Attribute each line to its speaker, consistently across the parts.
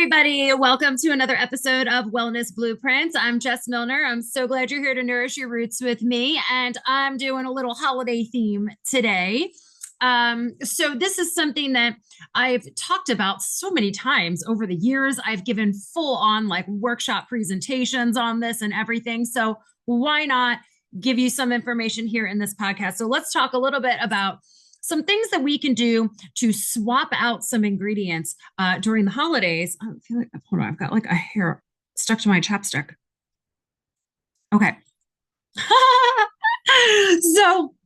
Speaker 1: everybody. Welcome to another episode of Wellness Blueprints. I'm Jess Milner. I'm so glad you're here to nourish your roots with me. And I'm doing a little holiday theme today. So, this is something that I've talked about so many times over the years. I've given full on like workshop presentations on this and everything. So, why not give you some information here in this podcast? So, let's talk a little bit about some things that we can do to swap out some ingredients during the holidays. I feel like, hold on, I've got like a hair stuck to my chapstick. Okay. So,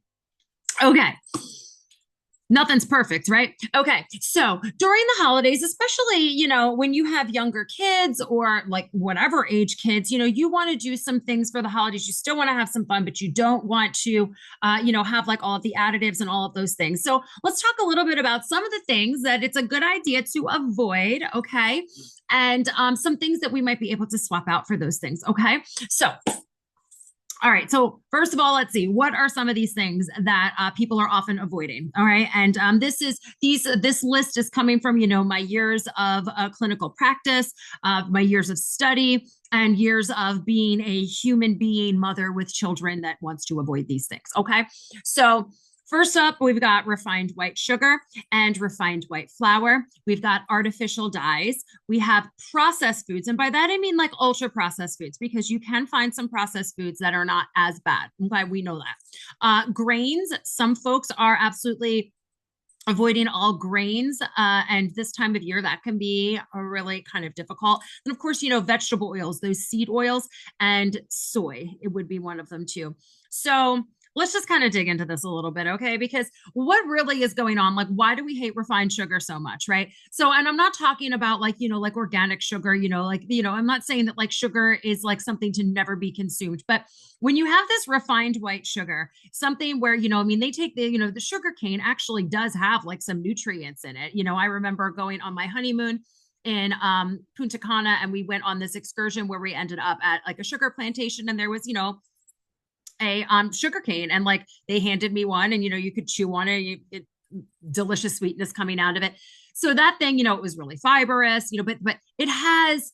Speaker 1: okay. Nothing's perfect, right? Okay. So during the holidays, especially, when you have younger kids or like whatever age kids, you want to do some things for the holidays. You still want to have some fun, but you don't want to, have like all of the additives and all of those things. So let's talk a little bit about some of the things that it's a good idea to avoid. Okay. And some things that we might be able to swap out for those things. Okay. So all right. So first of all, let's see what are some of these things that people are often avoiding. All right, and this list is coming from my years of clinical practice, my years of study, and years of being a human being mother with children that wants to avoid these things. Okay, so first up, we've got refined white sugar and refined white flour. We've got artificial dyes. We have processed foods. And by that, I mean like ultra processed foods, because you can find some processed foods that are not as bad. Okay, we know that. Grains, some folks are absolutely avoiding all grains. And this time of year, that can be a really kind of difficult. And of course, vegetable oils, those seed oils, and soy, it would be one of them too. So let's just kind of dig into this a little bit, okay? Because what really is going on? Like, why do we hate refined sugar so much, right? So, and I'm not talking about like, like organic sugar, I'm not saying that like sugar is like something to never be consumed, but when you have this refined white sugar, something where, they take the sugar cane actually does have like some nutrients in it. I remember going on my honeymoon in Punta Cana, and we went on this excursion where we ended up at like a sugar plantation, and there was, a sugar cane, and like they handed me one, and you could chew on it, delicious sweetness coming out of it. So that thing, it was really fibrous, but it has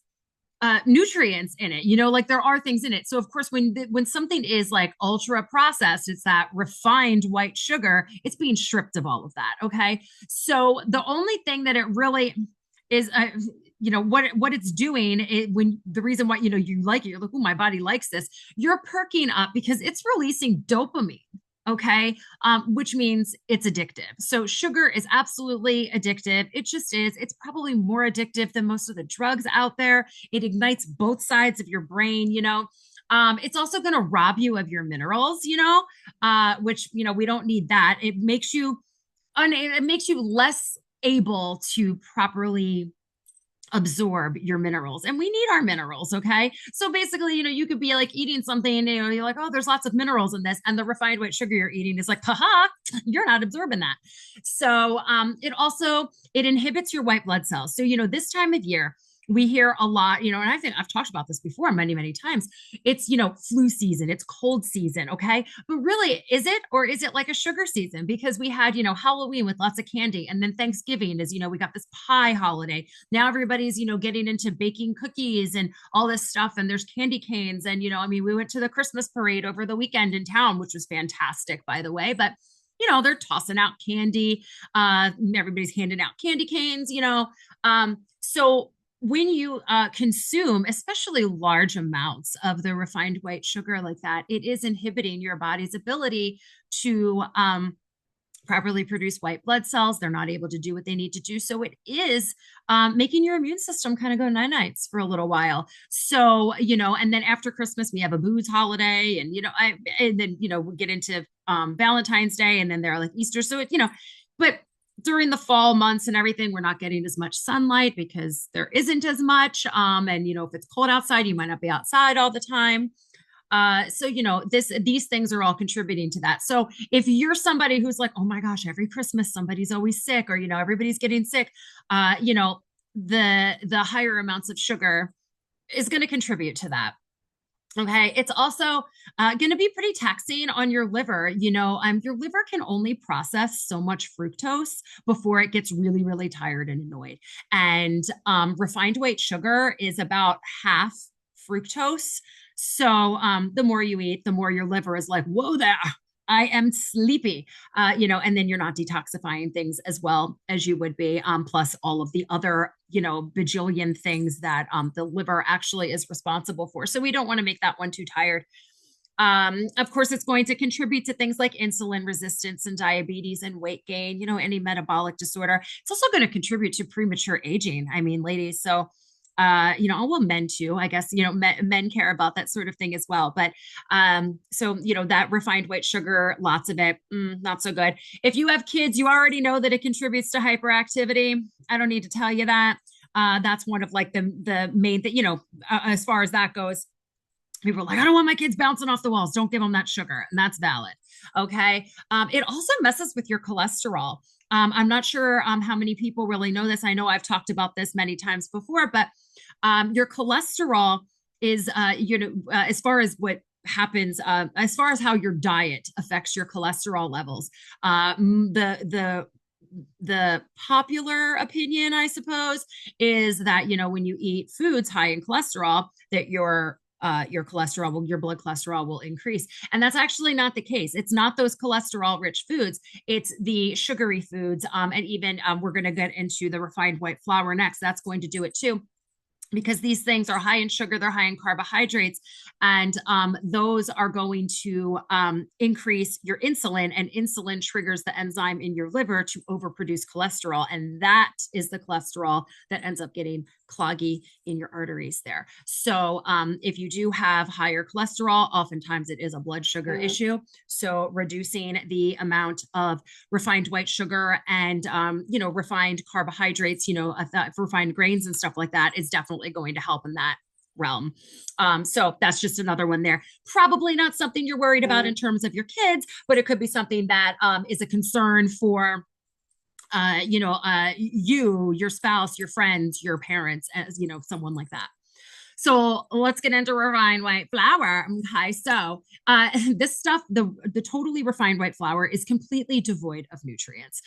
Speaker 1: nutrients in it, like there are things in it. So of course, when something is like ultra processed, it's that refined white sugar, it's being stripped of all of that. Okay, so the only thing that it really is what it's doing when the reason why you like it, you're like, oh, my body likes this, you're perking up because it's releasing dopamine. Okay, which means it's addictive. So sugar is absolutely addictive. It just is. It's probably more addictive than most of the drugs out there. It ignites both sides of your brain. It's also going to rob you of your minerals, which we don't need that. It makes you less able to properly absorb your minerals, and we need our minerals. Okay, so basically, you could be like eating something, you're like, oh, there's lots of minerals in this, and the refined white sugar you're eating is like, haha, you're not absorbing that. So it inhibits your white blood cells. So this time of year we hear a lot, and I think I've talked about this before many, many times. It's, flu season, it's cold season. Okay. But really, is it, or is it like a sugar season? Because we had, Halloween with lots of candy. And then Thanksgiving is, we got this pie holiday. Now everybody's, getting into baking cookies and all this stuff. And there's candy canes. And, we went to the Christmas parade over the weekend in town, which was fantastic, by the way. But they're tossing out candy. Everybody's handing out candy canes, so when you consume, especially large amounts of the refined white sugar like that, it is inhibiting your body's ability to properly produce white blood cells. They're not able to do what they need to do. So it is making your immune system kind of go nights for a little while. So, and then after Christmas, we have a booze holiday, and, and then, we get into Valentine's Day, and then there are like Easter. So but during the fall months and everything, we're not getting as much sunlight because there isn't as much. And if it's cold outside, you might not be outside all the time. So these things are all contributing to that. So if you're somebody who's like, oh my gosh, every Christmas somebody's always sick, or everybody's getting sick, the higher amounts of sugar is going to contribute to that. Okay. It's also going to be pretty taxing on your liver. Your liver can only process so much fructose before it gets really, really tired and annoyed. And refined white sugar is about half fructose. So the more you eat, the more your liver is like, whoa there. I am sleepy, and then you're not detoxifying things as well as you would be. Plus all of the other, bajillion things that the liver actually is responsible for. So we don't want to make that one too tired. Of course, it's going to contribute to things like insulin resistance and diabetes and weight gain, any metabolic disorder. It's also going to contribute to premature aging. I mean, ladies, so well, men too, I guess, men care about that sort of thing as well. But so, that refined white sugar, lots of it, not so good. If you have kids, you already know that it contributes to hyperactivity. I don't need to tell you that. That's one of like the main thing, as far as that goes. People are like, I don't want my kids bouncing off the walls. Don't give them that sugar. And that's valid. Okay. It also messes with your cholesterol. I'm not sure how many people really know this. I know I've talked about this many times before, but your cholesterol is, as far as what happens, as far as how your diet affects your cholesterol levels, the popular opinion, I suppose, is that, when you eat foods high in cholesterol, that your cholesterol your blood cholesterol will increase. And that's actually not the case. It's not those cholesterol rich foods. It's the sugary foods. And even we're going to get into the refined white flour next. That's going to do it too, because these things are high in sugar, they're high in carbohydrates, and those are going to increase your insulin, and insulin triggers the enzyme in your liver to overproduce cholesterol, and that is the cholesterol that ends up getting cloggy in your arteries there. So if you do have higher cholesterol, oftentimes it is a blood sugar issue. So reducing the amount of refined white sugar and refined carbohydrates, refined grains and stuff like that is definitely going to help in that realm. So that's just another one there. Probably not something you're worried about in terms of your kids, but it could be something that is a concern for your spouse, your friends, your parents, as someone like that. So let's get into refined white flour. Okay, so this stuff, the totally refined white flour is completely devoid of nutrients.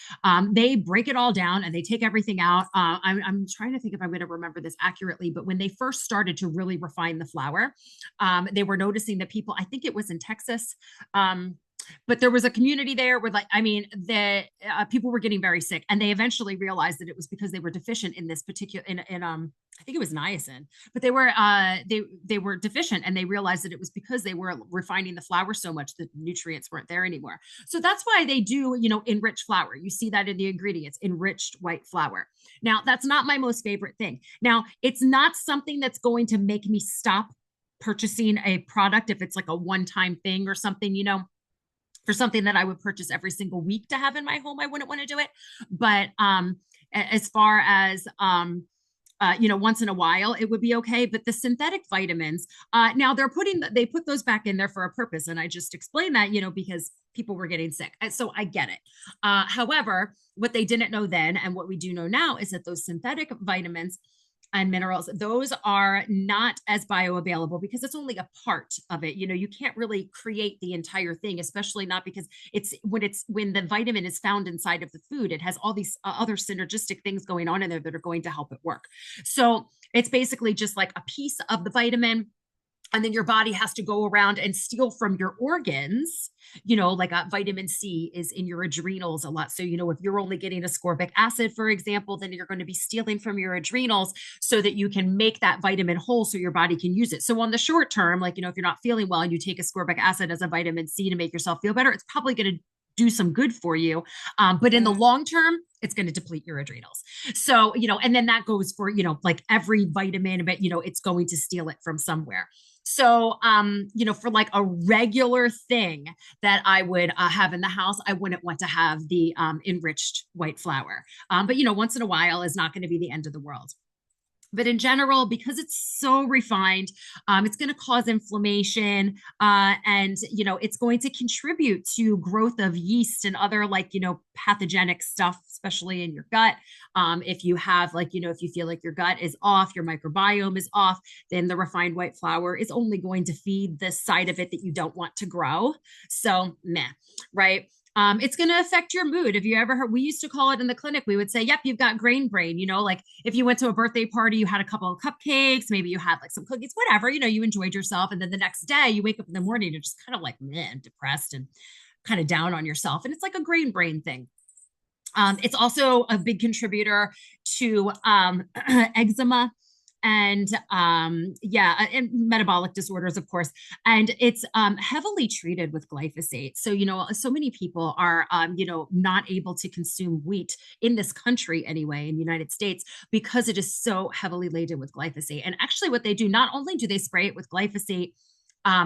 Speaker 1: They break it all down and they take everything out. I'm trying to think if I'm going to remember this accurately, but when they first started to really refine the flour, they were noticing that people, I think it was in Texas, but there was a community there where, like, I mean, the people were getting very sick, and they eventually realized that it was because they were deficient in this particular in I think it was niacin, but they were deficient, and they realized that it was because they were refining the flour so much that nutrients weren't there anymore. So that's why they do, enrich flour. You see that in the ingredients, enriched white flour. Now, that's not my most favorite thing. Now, it's not something that's going to make me stop purchasing a product if it's like a one-time thing or something, for something that I would purchase every single week to have in my home, I wouldn't want to do it. But as far as once in a while, it would be okay. But the synthetic vitamins, now they put those back in there for a purpose, and I just explained that, because people were getting sick, so I get it. However, what they didn't know then, and what we do know now, is that those synthetic vitamins and minerals, those are not as bioavailable because it's only a part of it. You can't really create the entire thing, especially not because when the vitamin is found inside of the food, it has all these other synergistic things going on in there that are going to help it work. So it's basically just like a piece of the vitamin, and then your body has to go around and steal from your organs, like vitamin C is in your adrenals a lot. So, if you're only getting ascorbic acid, for example, then you're going to be stealing from your adrenals so that you can make that vitamin whole so your body can use it. So on the short term, like, if you're not feeling well and you take ascorbic acid as a vitamin C to make yourself feel better, it's probably going to do some good for you. But in the long term, it's going to deplete your adrenals. So, and then that goes for, like every vitamin, but, it's going to steal it from somewhere. So, for like a regular thing that I would have in the house, I wouldn't want to have the enriched white flour. But, once in a while is not going to be the end of the world. But in general, because it's so refined, it's going to cause inflammation, and it's going to contribute to growth of yeast and other, like, pathogenic stuff, especially in your gut. If you have like, if you feel like your gut is off, your microbiome is off, then the refined white flour is only going to feed the side of it that you don't want to grow. So, meh, right? It's going to affect your mood. Have you ever heard? We used to call it in the clinic. We would say, "Yep, you've got grain brain." Like if you went to a birthday party, you had a couple of cupcakes, maybe you had like some cookies, whatever. You enjoyed yourself, and then the next day you wake up in the morning, you're just kind of like meh, depressed and kind of down on yourself, and it's like a grain brain thing. It's also a big contributor to eczema and yeah, and metabolic disorders, of course. And it's heavily treated with glyphosate. So, so many people are, not able to consume wheat in this country anyway, in the United States, because it is so heavily laden with glyphosate. And actually, what they do, not only do they spray it with glyphosate,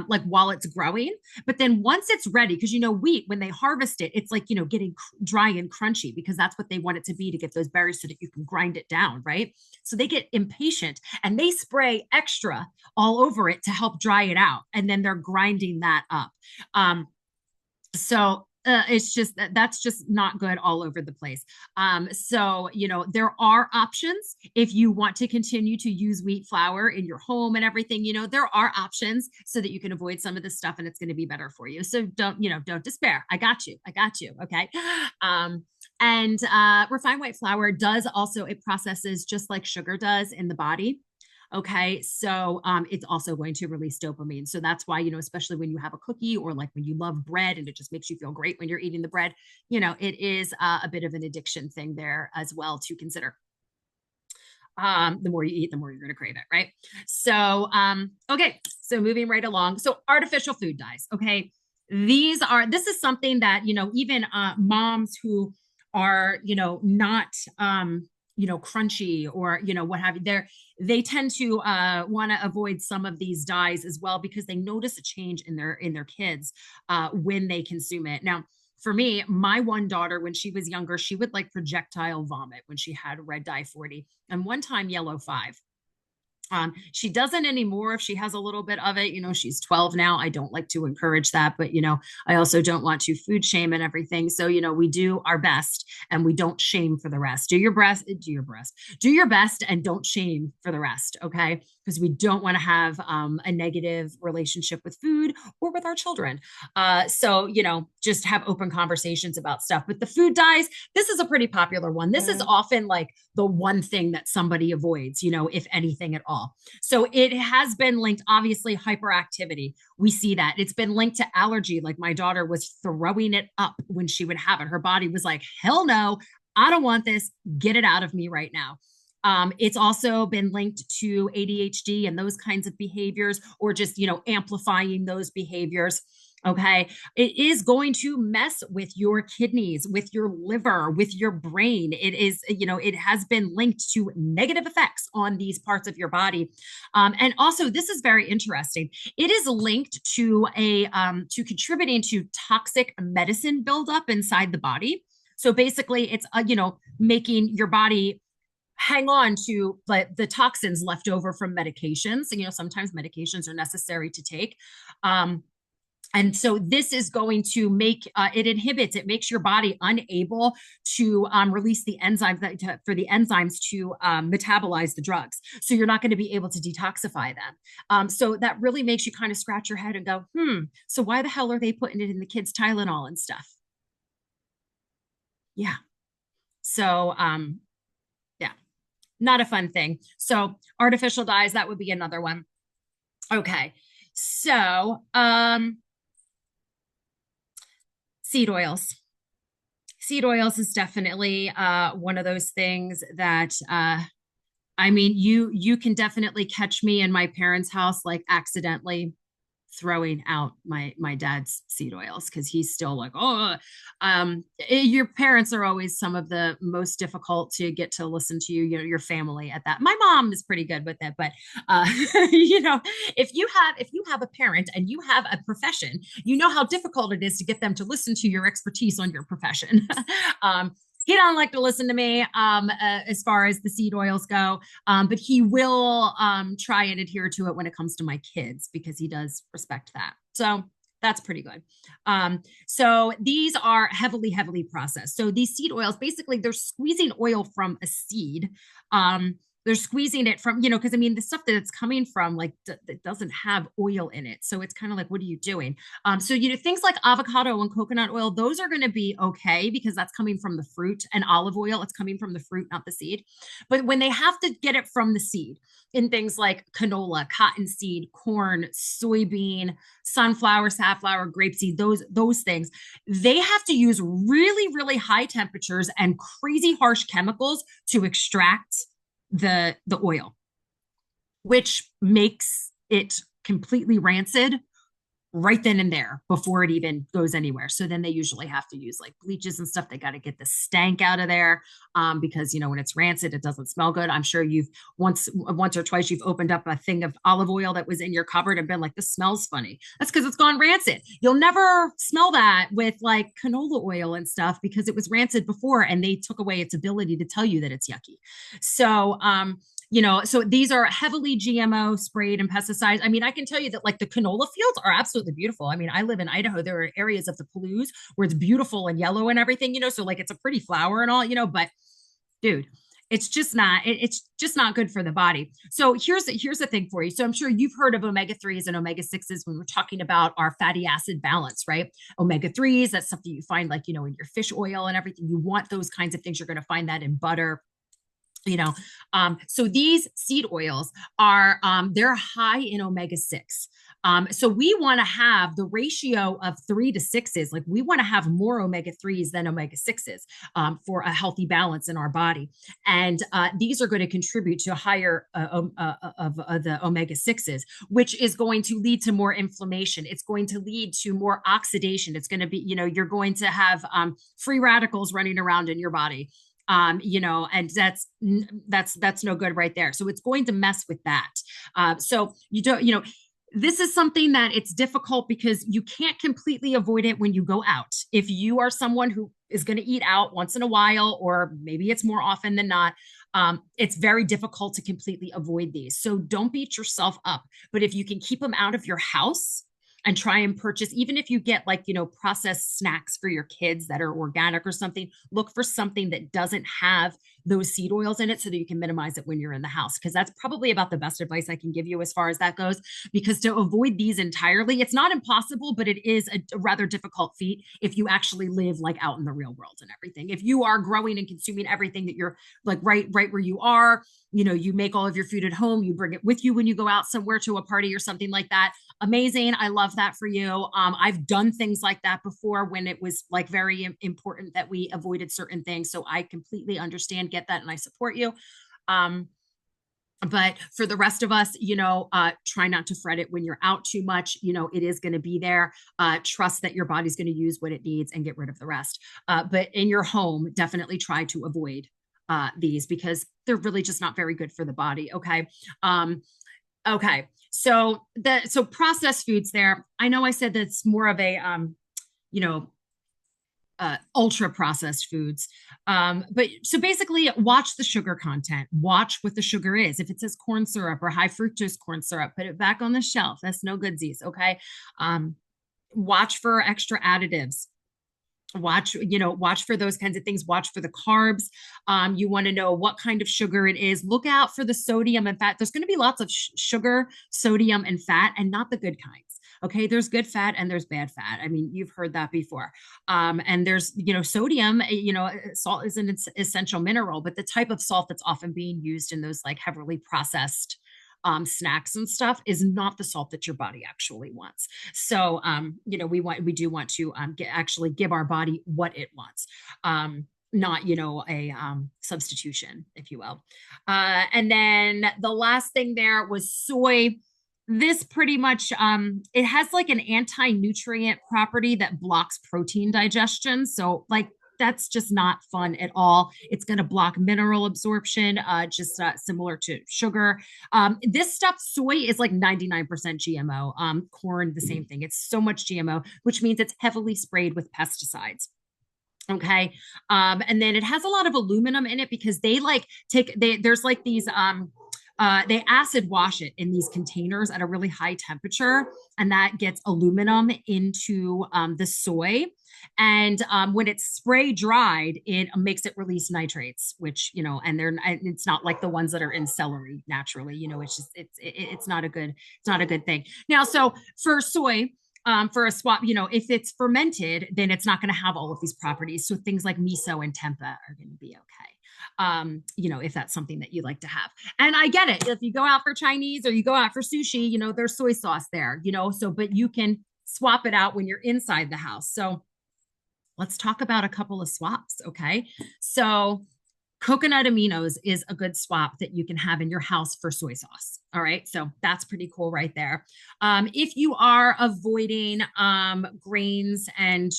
Speaker 1: like while it's growing, but then once it's ready, because wheat, when they harvest it, it's like getting dry and crunchy, because that's what they want it to be, to get those berries so that you can grind it down, right? So they get impatient and they spray extra all over it to help dry it out, and then they're grinding that up. So it's just that's just not good all over the place. So there are options if you want to continue to use wheat flour in your home and everything. There are options so that you can avoid some of this stuff, and it's going to be better for you. So don't despair. I got you. Okay. And refined white flour does also, it processes just like sugar does in the body. Okay. So it's also going to release dopamine. So that's why, especially when you have a cookie, or like when you love bread and it just makes you feel great when you're eating the bread, it is a bit of an addiction thing there as well to consider. The more you eat, the more you're going to crave it, right? So, okay. So moving right along. So artificial food dyes. Okay. This is something that, even moms who are, not, crunchy, or, what have you, they tend to want to avoid some of these dyes as well, because they notice a change in their kids when they consume it. Now, for me, my one daughter, when she was younger, she would like projectile vomit when she had red dye 40, and one time yellow 5. She doesn't anymore if she has a little bit of it. She's 12 now. I don't like to encourage that, but, I also don't want to food shame and everything. So, we do our best and we don't shame for the rest. Do your best and don't shame for the rest. Okay. Because we don't want to have a negative relationship with food or with our children. So, just have open conversations about stuff. But the food dyes, this is a pretty popular one. This is often like the one thing that somebody avoids, if anything at all. So it has been linked, obviously, hyperactivity. We see that. It's been linked to allergy. Like my daughter was throwing it up when she would have it. Her body was like, hell no, I don't want this. Get it out of me right now. It's also been linked to ADHD and those kinds of behaviors, or just, amplifying those behaviors. Okay. It is going to mess with your kidneys, with your liver, with your brain. It is, it has been linked to negative effects on these parts of your body. And also, this is very interesting. It is linked to to contributing to toxic medicine buildup inside the body. So basically, it's, making your body hang on to the toxins left over from medications. Sometimes medications are necessary to take. And so this is going to make it makes your body unable to release the enzymes for the enzymes to metabolize the drugs. So you're not going to be able to detoxify them. So that really makes you kind of scratch your head and go, so why the hell are they putting it in the kids' Tylenol and stuff? Yeah. So, yeah, not a fun thing. So artificial dyes, that would be another one. Okay. So, seed oils. Seed oils is definitely one of those things that I mean, you can definitely catch me in my parents' house, like accidentally throwing out my dad's seed oils, because he's still like, your parents are always some of the most difficult to get to listen to your family at that. My mom is pretty good with it, but if you have a parent and you have a profession, you know how difficult it is to get them to listen to your expertise on your profession. He don't like to listen to me as far as the seed oils go, but he will try and adhere to it when it comes to my kids, because he does respect that. So That's pretty good. So these are heavily, heavily processed. So these seed oils, basically, they're squeezing oil from a seed. They're squeezing it from, because I mean, the stuff that it's coming from, like, that doesn't have oil in it. So it's kind of like, what are you doing? So, things like avocado and coconut oil, those are going to be okay because that's coming from the fruit, and olive oil, it's coming from the fruit, not the seed. But when they have to get it from the seed, in things like canola, cottonseed, corn, soybean, sunflower, safflower, grapeseed, those things, they have to use really, really high temperatures and crazy harsh chemicals to extract the oil, which makes it completely rancid right then and there before it even goes anywhere. So then they usually have to use like bleaches and stuff. They got to get the stank out of there, because when it's rancid, it doesn't smell good. I'm sure you've once or twice you've opened up a thing of olive oil that was in your cupboard and been like, this smells funny. That's because it's gone rancid. You'll never smell that with like canola oil and stuff because it was rancid before and they took away its ability to tell you that it's yucky. So these are heavily GMO sprayed and pesticides. I mean, I can tell you that like the canola fields are absolutely beautiful. I mean, I live in Idaho. There are areas of the Palouse where it's beautiful and yellow and everything, so like it's a pretty flower and all, but dude, it's just not good for the body. So here's the thing for you. So I'm sure you've heard of omega-3s and omega-6s when we're talking about our fatty acid balance, right? Omega-3s, that's stuff that you find like, in your fish oil and everything. You want those kinds of things. You're going to find that in butter. So these seed oils are they're high in omega-6. So we want to have the ratio of 3 to 6s, like we want to have more omega-3s than omega-6s, for a healthy balance in our body. And these are going to contribute to a higher of the omega-6s, which is going to lead to more inflammation. It's going to lead to more oxidation. It's going to be, you're going to have free radicals running around in your body. And that's no good right there. So it's going to mess with that. So you don't, this is something that it's difficult because you can't completely avoid it when you go out. If you are someone who is going to eat out once in a while, or maybe it's more often than not, it's very difficult to completely avoid these. So don't beat yourself up. But if you can keep them out of your house, and try and purchase, even if you get like, processed snacks for your kids that are organic or something, look for something that doesn't have those seed oils in it so that you can minimize it when you're in the house. Because that's probably about the best advice I can give you as far as that goes. Because to avoid these entirely, it's not impossible, but it is a rather difficult feat if you actually live like out in the real world and everything. If you are growing and consuming everything that you're like right where you are, you make all of your food at home, you bring it with you when you go out somewhere to a party or something like that. Amazing. I love that for you. I've done things like that before when it was like very important that we avoided certain things. So I completely understand, get that, and I support you. But for the rest of us, try not to fret it when you're out too much. It is going to be there. Trust that your body's going to use what it needs and get rid of the rest. But in your home, definitely try to avoid these because they're really just not very good for the body. Okay. Okay. So processed foods there. I know I said that's more of a, ultra processed foods. But so basically watch the sugar content, watch what the sugar is. If it says corn syrup or high fructose corn syrup, put it back on the shelf. That's no goodsies. Okay. Watch for extra additives. Watch for those kinds of things. Watch for the carbs. You want to know what kind of sugar it is. Look out for the sodium and fat. There's going to be lots of sugar, sodium, and fat, and not the good kinds. Okay, there's good fat and there's bad fat. I mean, you've heard that before. And there's, sodium, salt is an essential mineral, but the type of salt that's often being used in those like heavily processed snacks and stuff is not the salt that your body actually wants. So, we do want to actually give our body what it wants. Not, a substitution, if you will. And then the last thing there was soy. This pretty much, it has like an anti-nutrient property that blocks protein digestion. So like that's just not fun at all. It's going to block mineral absorption, just similar to sugar. This stuff, soy is like 99% GMO. Corn, the same thing. It's so much GMO, which means it's heavily sprayed with pesticides. Okay. And then it has a lot of aluminum in it because they like there's like these they acid wash it in these containers at a really high temperature, and that gets aluminum into the soy. And when it's spray dried, it makes it release nitrates, which, and it's not like the ones that are in celery naturally. It's just it's not a good thing. Now, so for soy, for a swap, if it's fermented, then it's not going to have all of these properties. So things like miso and tempeh are going to be okay. If that's something that you like to have. And I get it. If you go out for Chinese or you go out for sushi, there's soy sauce there, but you can swap it out when you're inside the house. So let's talk about a couple of swaps. Okay. So coconut aminos is a good swap that you can have in your house for soy sauce. All right. So that's pretty cool right there. If you are avoiding grains and,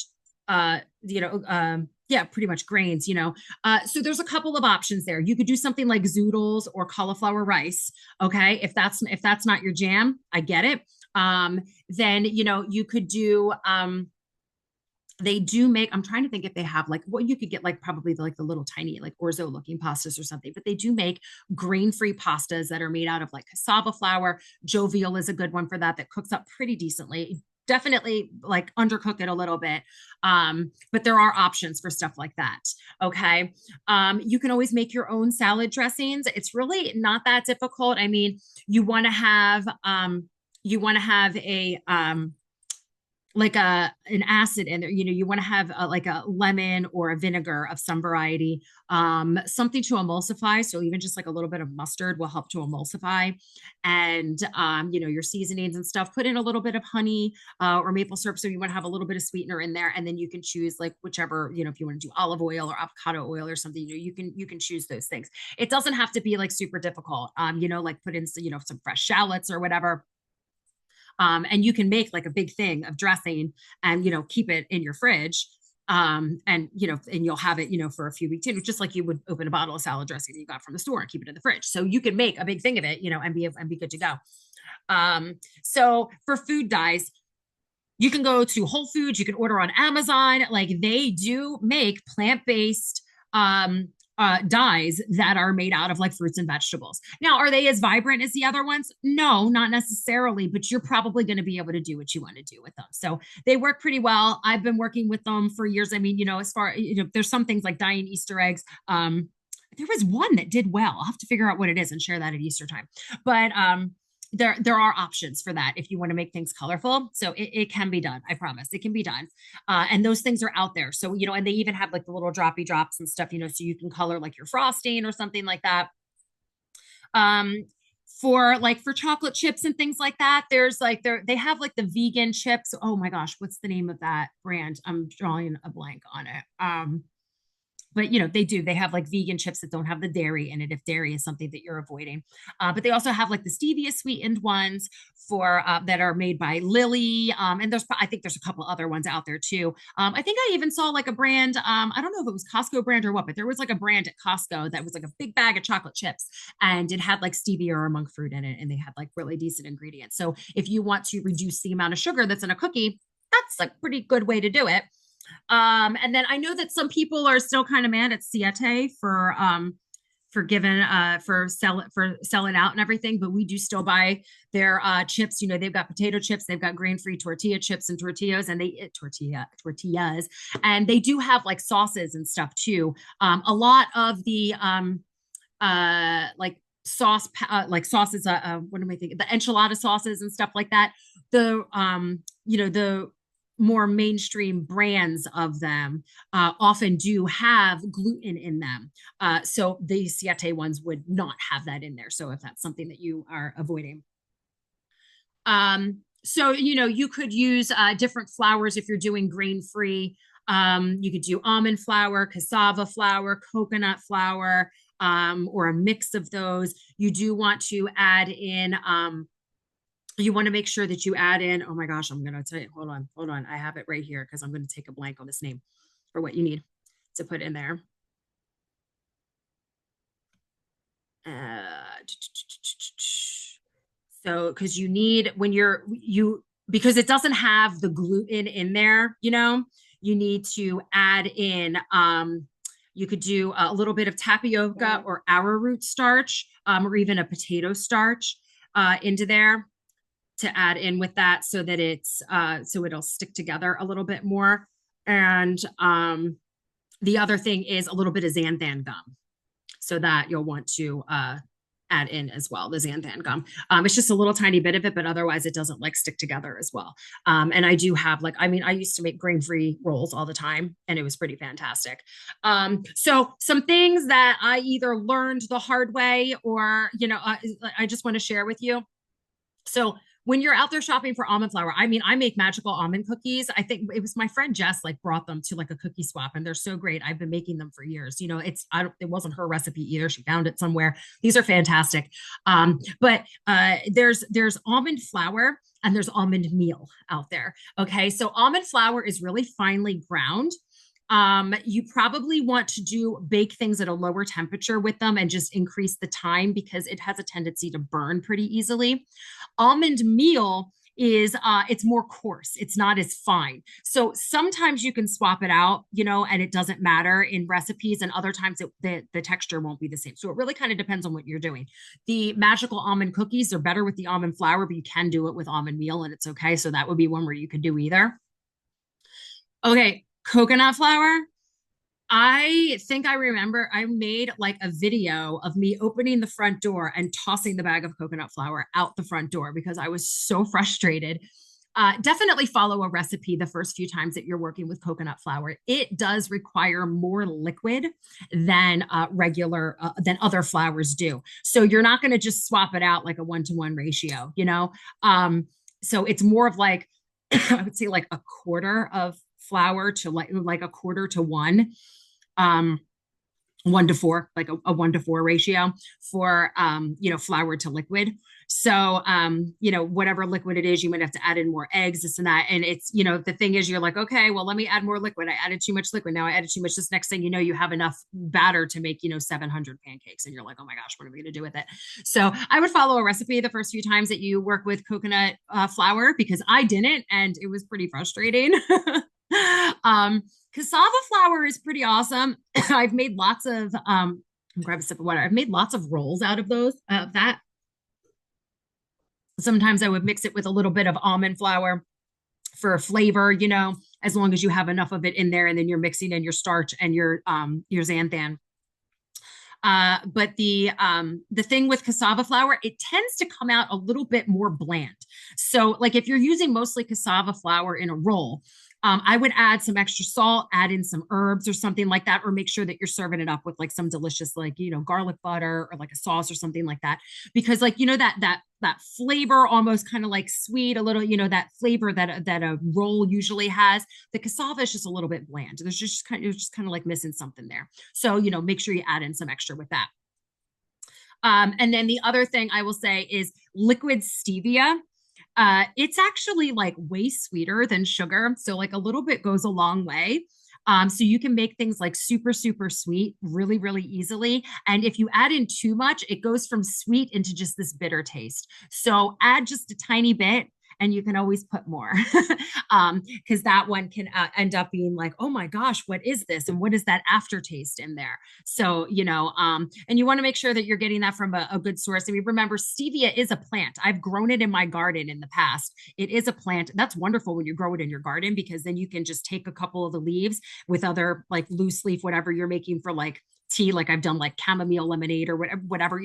Speaker 1: yeah, pretty much grains, so there's a couple of options there. You could do something like zoodles or cauliflower rice. Okay. If that's not your jam, I get it. Then, you could do, they do make, I'm trying to think if they have like what you could get, like probably the little tiny like orzo looking pastas or something, but they do make grain-free pastas that are made out of like cassava flour. Jovial is a good one for that cooks up pretty decently. Definitely like undercook it a little bit. But there are options for stuff like that. Okay. You can always make your own salad dressings. It's really not that difficult. I mean, you want to have a, like an acid in there. You want to have like a lemon or a vinegar of some variety, something to emulsify. So even just like a little bit of mustard will help to emulsify. And your seasonings and stuff. Put in a little bit of honey or maple syrup, so you want to have a little bit of sweetener in there, and then you can choose like whichever, if you want to do olive oil or avocado oil or something, you can choose those things. It doesn't have to be like super difficult. Like put in some fresh shallots or whatever. And you can make like a big thing of dressing and, keep it in your fridge. And you'll have it, for a few weeks, just like you would open a bottle of salad dressing that you got from the store and keep it in the fridge. So you can make a big thing of it, and be good to go. So for food dyes, you can go to Whole Foods, you can order on Amazon. Like they do make plant-based, dyes that are made out of like fruits and vegetables. Now, are they as vibrant as the other ones? No, not necessarily, but you're probably going to be able to do what you want to do with them. So they work pretty well. I've been working with them for years. I mean, as far, there's some things like dyeing Easter eggs. There was one that did well. I'll have to figure out what it is and share that at Easter time. But there are options for that if you want to make things colorful. So it can be done. I promise it can be done. And those things are out there. So, and they even have like the little droppy drops and stuff, so you can color like your frosting or something like that. For chocolate chips and things like that, there's like, they have like the vegan chips. Oh my gosh, what's the name of that brand? I'm drawing a blank on it. But they have like vegan chips that don't have the dairy in it if dairy is something that you're avoiding. But they also have like the stevia sweetened ones for that are made by Lily. And I think there's a couple other ones out there too. I think I even saw like a brand. I don't know if it was Costco brand or what, but there was like a brand at Costco that was like a big bag of chocolate chips, and it had like stevia or monk fruit in it, and they had like really decent ingredients. So if you want to reduce the amount of sugar that's in a cookie, that's a pretty good way to do it. And then I know that some people are still kind of mad at Siete for selling out and everything, but we do still buy their chips. They've got potato chips, they've got grain-free tortilla chips and tortillas, and tortillas, and they do have like sauces and stuff too. A lot of the like sauces, what am I thinking? The enchilada sauces and stuff like that. The more mainstream brands of them often do have gluten in them. So the Siete ones would not have that in there. So if that's something that you are avoiding. So, you could use different flours if you're doing grain-free. You could do almond flour, cassava flour, coconut flour, or a mix of those. You do want to add in you want to make sure that you add in, oh my gosh, I'm going to tell you, hold on. I have it right here because I'm going to take a blank on this name for what you need to put in there. So, because you need, because it doesn't have the gluten in there, you need to add in, You could do a little bit of tapioca or arrowroot starch, or even a potato starch into there to add in with that so that it's so it'll stick together a little bit more. And the other thing is a little bit of xanthan gum, so that you'll want to add in as well, the xanthan gum. It's just a little tiny bit of it, but otherwise it doesn't like stick together as well. And I do have like, I mean, I used to make grain-free rolls all the time and it was pretty fantastic. So some things that I either learned the hard way or, I just want to share with you. So when you're out there shopping for almond flour, I mean, I make magical almond cookies. I think it was my friend Jess like brought them to like a cookie swap, and they're so great. I've been making them for years. It wasn't her recipe either. She found it somewhere. These are fantastic. But there's almond flour and there's almond meal out there. Okay, so almond flour is really finely ground. You probably want to bake things at a lower temperature with them and just increase the time because it has a tendency to burn pretty easily. Almond meal is it's more coarse, it's not as fine, so sometimes you can swap it out, and it doesn't matter in recipes, and other times the texture won't be the same. So it really kind of depends on what you're doing. The magical almond cookies are better with the almond flour, but you can do it with almond meal and it's okay. So that would be one where you could do either. Okay, coconut flour. I think I remember I made like a video of me opening the front door and tossing the bag of coconut flour out the front door because I was so frustrated. Definitely follow a recipe the first few times that you're working with coconut flour. It does require more liquid than than other flours do. So you're not going to just swap it out like a 1-to-1 ratio, so it's more of like, I would say like a quarter of flour to like a quarter to one, um 1-to-4, like a 1-to-4 ratio for flour to liquid. So whatever liquid it is, you might have to add in more eggs, this and that. And it's, the thing is, you're like, okay, well, let me add more liquid. I added too much liquid. Now I added too much. This next thing you have enough batter to make 700 pancakes, and you're like, oh my gosh, what are we going to do with it? So I would follow a recipe the first few times that you work with coconut flour, because I didn't, and it was pretty frustrating. Cassava flour is pretty awesome. I've made lots of grab a sip of water. I've made lots of rolls out of that. Sometimes I would mix it with a little bit of almond flour for a flavor, as long as you have enough of it in there, and then you're mixing in your starch and your xanthan. But the thing with cassava flour, it tends to come out a little bit more bland. So like if you're using mostly cassava flour in a roll, I would add some extra salt, add in some herbs or something like that, or make sure that you're serving it up with like some delicious, like, garlic butter or like a sauce or something like that. Because like, that flavor, almost kind of like sweet, a little, that flavor that a roll usually has, the cassava is just a little bit bland. You're just kind of like missing something there. So, make sure you add in some extra with that. And then the other thing I will say is liquid stevia. It's actually like way sweeter than sugar. So like a little bit goes a long way. So you can make things like super, super sweet really, really easily. And if you add in too much, it goes from sweet into just this bitter taste. So add just a tiny bit, and you can always put more, because that one can end up being like, oh my gosh, what is this? And what is that aftertaste in there? So, and you want to make sure that you're getting that from a good source. I mean, remember, stevia is a plant. I've grown it in my garden in the past. It is a plant. That's wonderful when you grow it in your garden, because then you can just take a couple of the leaves with other like loose leaf, whatever you're making for like tea, like I've done like chamomile lemonade or whatever,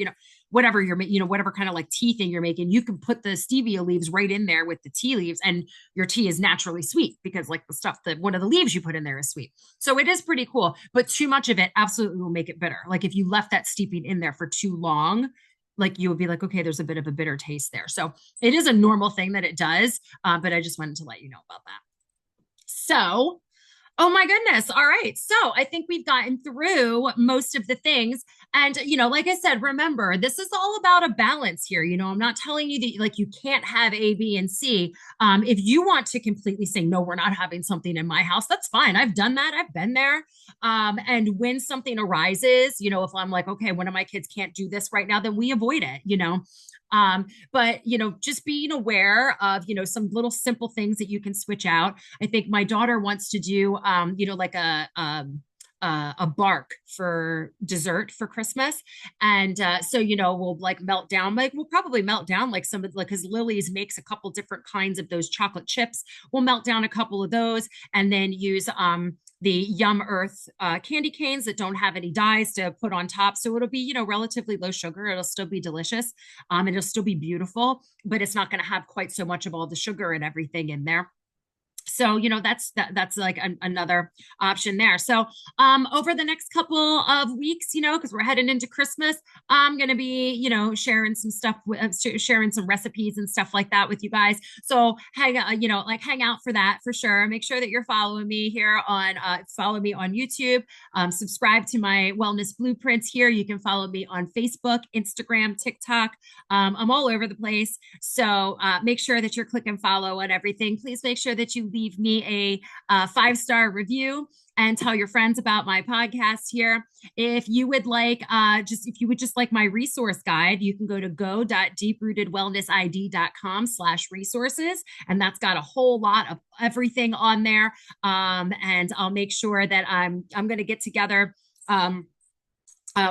Speaker 1: whatever you're making, whatever kind of like tea thing you're making, you can put the stevia leaves right in there with the tea leaves, and your tea is naturally sweet because like the stuff that one of the leaves you put in there is sweet. So it is pretty cool, but too much of it absolutely will make it bitter. Like if you left that steeping in there for too long, like you would be like, okay, there's a bit of a bitter taste there. So it is a normal thing that it does, but I just wanted to let you know about that. So oh my goodness. All right. So I think we've gotten through most of the things. And, like I said, remember, this is all about a balance here. I'm not telling you that like you can't have A, B, and C. If you want to completely say, no, we're not having something in my house, that's fine. I've done that. I've been there. And when something arises, if I'm like, okay, one of my kids can't do this right now, then we avoid it. But just being aware of some little simple things that you can switch out. I think my daughter wants to do like a bark for dessert for Christmas. And so, we'll like melt down, like we'll probably melt down like some of like, because Lily's makes a couple different kinds of those chocolate chips. We'll melt down a couple of those and then use the Yum Earth candy canes that don't have any dyes to put on top. So it'll be, relatively low sugar. It'll still be delicious. It'll still be beautiful, but it's not going to have quite so much of all the sugar and everything in there. So that's like another option there. So over the next couple of weeks, because we're heading into Christmas, I'm gonna be sharing some stuff, sharing some recipes and stuff like that with you guys. So hang out for that for sure. Make sure that you're following me here on follow me on YouTube. Subscribe to my wellness blueprints here. You can follow me on Facebook, Instagram, TikTok. I'm all over the place. So make sure that you're clicking follow on everything. Please make sure that you leave me a 5-star review and tell your friends about my podcast here. If you would like, if you would just like my resource guide, you can go to go.deeprootedwellnessid.com/resources. And that's got a whole lot of everything on there. And I'll make sure that I'm going to get together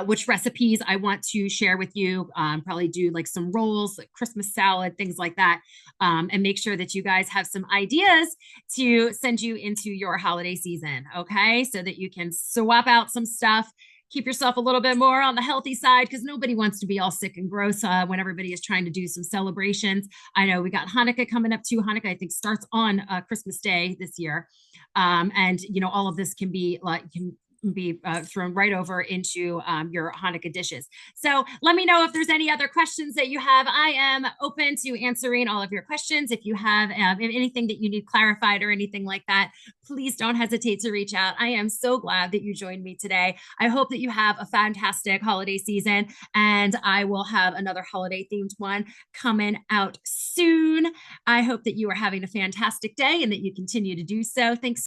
Speaker 1: which recipes I want to share with you. Probably do like some rolls, like Christmas salad, things like that, and make sure that you guys have some ideas to send you into your holiday season. Okay, so that you can swap out some stuff. Keep yourself a little bit more on the healthy side because nobody wants to be all sick and gross when everybody is trying to do some celebrations. I know we got Hanukkah coming up too. Hanukkah, I think, starts on Christmas Day this year. And all of this can be thrown right over into your Hanukkah dishes. So let me know if there's any other questions that you have. I am open to answering all of your questions. If you have anything that you need clarified or anything like that, please don't hesitate to reach out. I am so glad that you joined me today. I hope that you have a fantastic holiday season, and I will have another holiday themed one coming out soon. I hope that you are having a fantastic day and that you continue to do so. Thanks